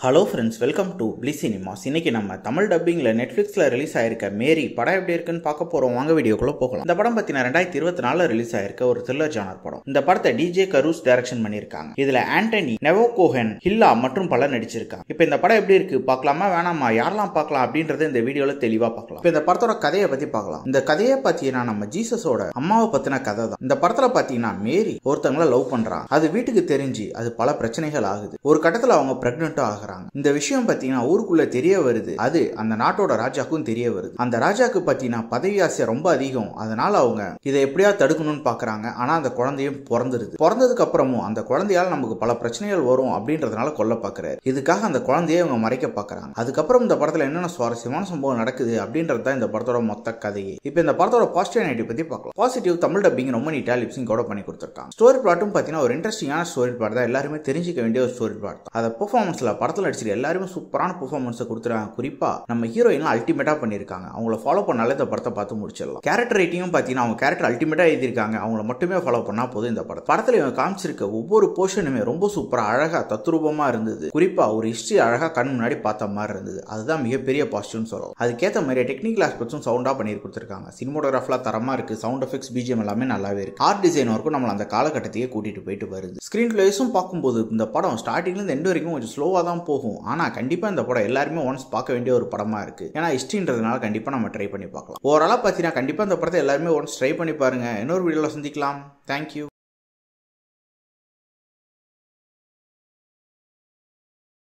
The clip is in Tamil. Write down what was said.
ஹலோ ஃப்ரெண்ட்ஸ், வெல்கம் டு பிளி சினிமாஸ். இன்னைக்கு நம்ம தமிழ் டப்பிங்ல நெட்ஃபிளிக்ஸ்ல ரிலீஸ் ஆயிருக்க மேரி படம் எப்படி இருக்குன்னு பார்க்க போறோம். வாங்க வீடியோக்குள்ள போகலாம். இந்த படம் பத்தின 2024 ரிலீஸ் ஆயிருக்க ஒரு த்ரில்லர் ஜானர் படம். இந்த படத்தை டிஜே கரூஸ் டைரக்ஷன் பண்ணிருக்காங்க. இதுல ஆண்டனி நெவோகோஹன், ஹில்லா மற்றும் பலர் நடிச்சிருக்காங்க. இப்போ இந்த படம் எப்படி இருக்கு பார்க்கலாமா வேணாமா, யாரெல்லாம் பார்க்கலாம் அப்படின்றத இந்த வீடியோல தெளிவா பார்க்கலாம். இப்போ இந்த படத்தோட கதையை பத்தி பார்க்கலாம். இந்த கதையை பார்த்தீங்கன்னா நம்ம ஜீசஸோட அம்மாவை பத்தின கதை தான். இந்த படத்துல பார்த்தீங்கன்னா மேரி ஒருத்தவங்களை லவ் பண்றாங்க. அது வீட்டுக்கு தெரிஞ்சு அது பல பிரச்சனைகள் ஆகுது. ஒரு கட்டத்துல அவங்க பிரெக்னென்ட்டும் ஆகுறாங்க. இந்த விஷயம் பாத்தீங்கன்னா ஊருக்குள்ள தெரிய வருது. அது அந்த நாட்டோட ராஜாக்கும் தெரிய வருது. அந்த ராஜாக்கு பாத்தீங்கன்னா பதவி ஆசை ரொம்ப அதிகம். அதனால அவங்க இதை எப்படியா தடுக்கணும்னு பாக்குறாங்க. ஆனா அந்த குழந்தையும் பிறந்துருது. பிறந்ததுக்கு அப்புறமும் அந்த குழந்தையால நமக்கு பல பிரச்சனைகள் வரும் அப்படின்றதுனால கொல்ல பாக்குறாரு. இதுக்காக அந்த குழந்தையை அவங்க மறைக்க பாக்குறாங்க. அதுக்கப்புறம் இந்த படத்துல என்னென்ன சுவாரஸ்யமான சம்பவம் நடக்குது அப்படின்றது தான் இந்த படத்தோட மொத்த கதையே. இப்போ இந்த படத்தோட பாசிட்டிவ் நெகட்டிவ் பத்தி பார்க்கலாம். பாசிட்டிவ், தமிழ் டப்பிங் ரொம்ப நீட்டா லிப்சிங் கூட பண்ணி கொடுத்திருக்காங்க. ஸ்டோரி பிளாட்டும் பாத்தீங்கன்னா ஒரு இன்ட்ரெஸ்டிங்கான ஸ்டோரி பிளாட் தான். எல்லாருமே தெரிஞ்சுக்க வேண்டிய ஒரு ஸ்டோரி பிளாட் தான். அதை பெர்ஃபார்மன்ஸ்ல படத்துல நடிச்சிருக்க எல்லாருமே சூப்பரான பெர்ஃபார்மன்ஸ் கொடுத்துறாங்க. குறிப்பா நம்ம ஹீரோயின் அல்டிமேட்டா பண்ணிருக்காங்க. அவங்கள ஃபாலோ பண்ணாலே இந்த படத்தை பார்த்து முடிச்சிடலாம். கேரக்டர் ரைட்டிங்கும் பாத்தீங்கன்னா அவங்க கேரக்டர் அல்டிமேட்டா எழுதிருக்காங்க. அவங்கள மட்டுமே ஃபாலோ பண்ணா போதும். இந்த படத்துல இவங்க காமிச்சிருக்க ஒவ்வொரு போர்ஷனுமே ரொம்ப சூப்பரா அழகா தத்ரூபமா இருந்தது. குறிப்பா ஒரு ஹிஸ்டரி அழகா கண் முன்னாடி பார்த்த மாதிரி இருந்தது. அதுதான் மிகப்பெரிய பாசிட்டிவ்னு சொல்லலாம். அதுக்கேற்ற மாதிரி டெக்னிக்கல் ஆஸ்பெக்ட்ஸும் சவுண்டா பண்ணி கொடுத்துருக்காங்க. சினிமோட்டோகிராஃப்லாம் தரமா இருக்கு. சவுண்ட் எஃபெக்ட்ஸ், பிஜிஎம் எல்லாமே நல்லாவே இருக்கு. ஆர்ட் டிசைன் வரைக்கும் நம்மள அந்த காலகட்டத்தையே கூட்டிட்டு போயிட்டு வருது. ஸ்கிரீன் பிளேஸும் பார்க்கும்போது இந்த படம் ஸ்டார்டிங்ல இருந்து எண்ட் வரைக்கும் கொஞ்சம் ஸ்லோவா தான் போகும். ஆனா கண்டிப்பா இந்த படம் எல்லாருமே ஒன்ஸ் பார்க்க வேண்டிய ஒரு படமா இருக்கு. ஏன்னா ஹிஸ்டரின்றதுனால கண்டிப்பா நம்ம ட்ரை பண்ணி பார்க்கலாம். ஓவராலா பார்த்தீங்கன்னா கண்டிப்பா இந்த படத்தை எல்லாருமே ஒன்ஸ் ட்ரை பண்ணி பாருங்க. இன்னொரு வீடியோல சந்திக்கலாம். தேங்க்யூ.